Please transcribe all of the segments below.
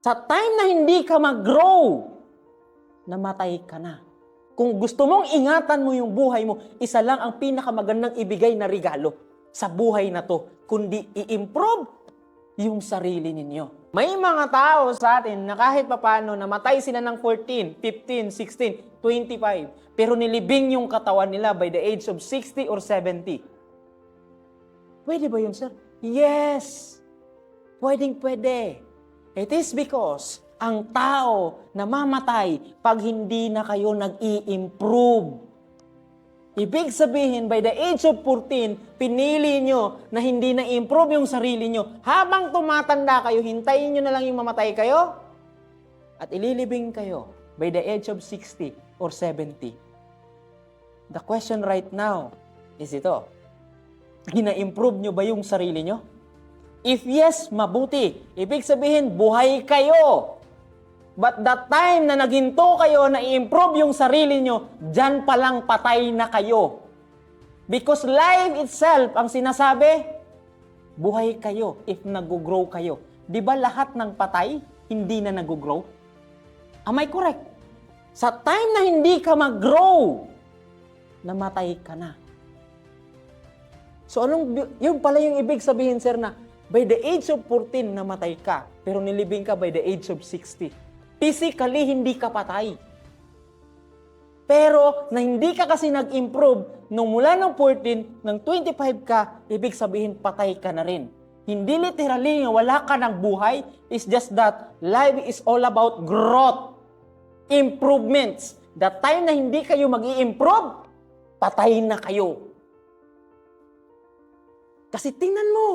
Sa time na hindi ka mag-grow, namatay ka na. Kung gusto mong ingatan mo yung buhay mo, isa lang ang pinakamagandang ibigay na regalo sa buhay na to, kundi i-improve yung sarili ninyo. May mga tao sa atin na kahit papano namatay sila ng 14, 15, 16, 25, pero nilibing yung katawan nila by the age of 60 or 70. Pwede ba yun, sir? Yes! Pwedeng-pwede. It is because ang tao namamatay pag hindi na kayo nag-i-improve. Ibig sabihin, by the age of 14, pinili nyo na hindi na-improve yung sarili nyo. Habang tumatanda kayo, hintayin nyo na lang yung mamatay kayo at ililibing kayo by the age of 60 or 70. The question right now is ito, gina-improve nyo ba yung sarili nyo? If yes, mabuti. Ibig sabihin, buhay kayo. But that time na naghinto kayo na i-improve yung sarili nyo, dyan palang patay na kayo. Because life itself, ang sinasabi, buhay kayo if nag-grow kayo. Di ba lahat ng patay, hindi na nag-grow? Am I correct? Sa time na hindi ka mag-grow, namatay ka na. So yun pala yung ibig sabihin, sir, na by the age of 14, namatay ka, pero nilibing ka by the age of 60. Physically, hindi ka patay. Pero, na hindi ka kasi nag-improve, nung mula ng 14, ng 25 ka, ibig sabihin, patay ka na rin. Hindi literally nga wala ka ng buhay, it's just that life is all about growth, improvements. The time na hindi kayo mag-i-improve, patay na kayo. Kasi tingnan mo,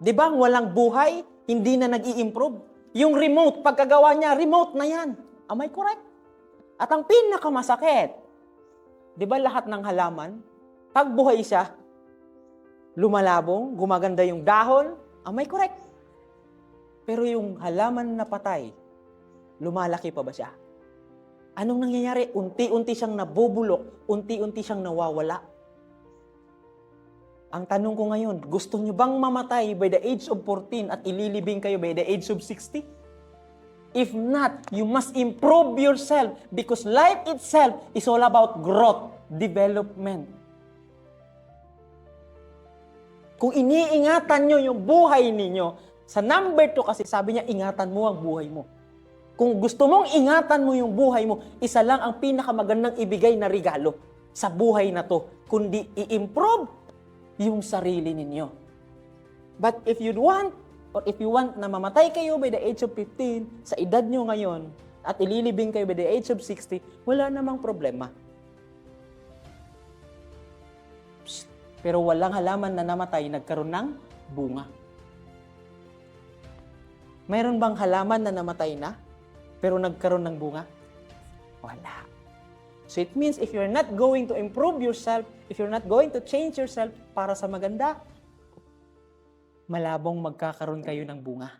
di ba walang buhay, hindi na nag-i-improve? Yung remote, pagkagawa niya, remote na yan. Am I correct? At ang pinakamasakit, di ba lahat ng halaman, pag buhay siya, lumalabong, gumaganda yung dahon, am I correct? Pero yung halaman na patay, lumalaki pa ba siya? Anong nangyayari? Unti-unti siyang nabubulok, unti-unti siyang nawawala. Ang tanong ko ngayon, gusto nyo bang mamatay by the age of 14 at ililibing kayo by the age of 60? If not, you must improve yourself because life itself is all about growth, development. Kung iniingatan nyo yung buhay ninyo, sa number 2 kasi sabi niya, ingatan mo ang buhay mo. Kung gusto mong ingatan mo yung buhay mo, isa lang ang pinakamagandang ibigay na regalo sa buhay na to, kundi i-improve yung sarili ninyo. But if you want na mamatay kayo by the age of 15, sa edad nyo ngayon, at ililibing kayo by the age of 60, wala namang problema. Psst. Pero walang halaman na namatay, nagkaroon ng bunga. Mayroon bang halaman na namatay na, pero nagkaroon ng bunga? Wala. So it means if you're not going to improve yourself, if you're not going to change yourself para sa maganda, malabong magkakaroon kayo ng bunga.